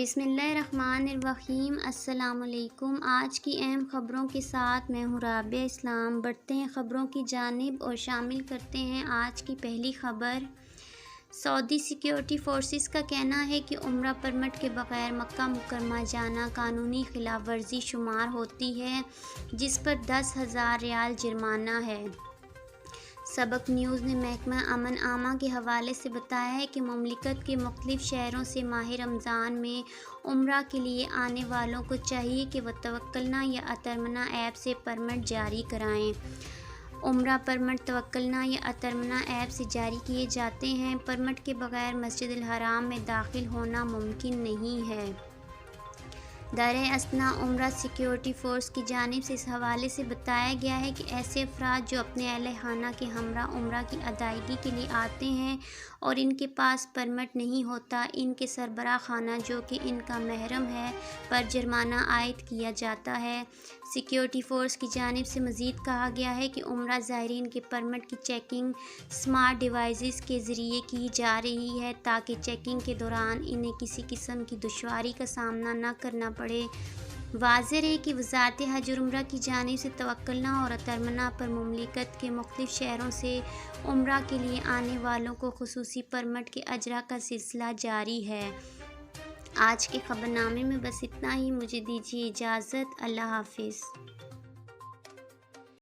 بسم اللہ الرحمن الرحیم۔ السلام علیکم۔ آج کی اہم خبروں کے ساتھ میں ہوں رابعہ اسلام۔ بڑھتے ہیں خبروں کی جانب اور شامل کرتے ہیں آج کی پہلی خبر۔ سعودی سیکیورٹی فورسز کا کہنا ہے کہ عمرہ پرمٹ کے بغیر مکہ مکرمہ جانا قانونی خلاف ورزی شمار ہوتی ہے، جس پر 10,000 ریال جرمانہ ہے۔ سبق نیوز نے محکمہ امن عامہ کے حوالے سے بتایا ہے کہ مملکت کے مختلف شہروں سے ماہ رمضان میں عمرہ کے لیے آنے والوں کو چاہیے کہ وہ توکلنا یا اتمرنا ایپ سے پرمٹ جاری کرائیں۔ عمرہ پرمٹ توکلنا یا اتمرنا ایپ سے جاری کیے جاتے ہیں۔ پرمٹ کے بغیر مسجد الحرام میں داخل ہونا ممکن نہیں ہے۔ دار اثنا عمرہ سیکیورٹی فورس کی جانب سے اس حوالے سے بتایا گیا ہے کہ ایسے افراد جو اپنے اہل خانہ کے ہمراہ عمرہ کی ادائیگی کے لیے آتے ہیں اور ان کے پاس پرمٹ نہیں ہوتا، ان کے سربراہ خانہ جو کہ ان کا محرم ہے پر جرمانہ عائد کیا جاتا ہے۔ سیکیورٹی فورس کی جانب سے مزید کہا گیا ہے کہ عمرہ زائرین کے پرمٹ کی چیکنگ اسمارٹ ڈیوائسز کے ذریعے کی جا رہی ہے تاکہ چیکنگ کے دوران انہیں کسی قسم کی دشواری کا سامنا نہ کرنا پڑے۔ واضح ہے کہ وزارت حج اور عمرہ کی جانب سے توکلنا اور اتمرنا پر مملکت کے مختلف شہروں سے عمرہ کے لیے آنے والوں کو خصوصی پرمٹ کے اجرا کا سلسلہ جاری ہے۔ آج کے خبرنامے میں بس اتنا ہی۔ مجھے دیجیے اجازت۔ اللہ حافظ۔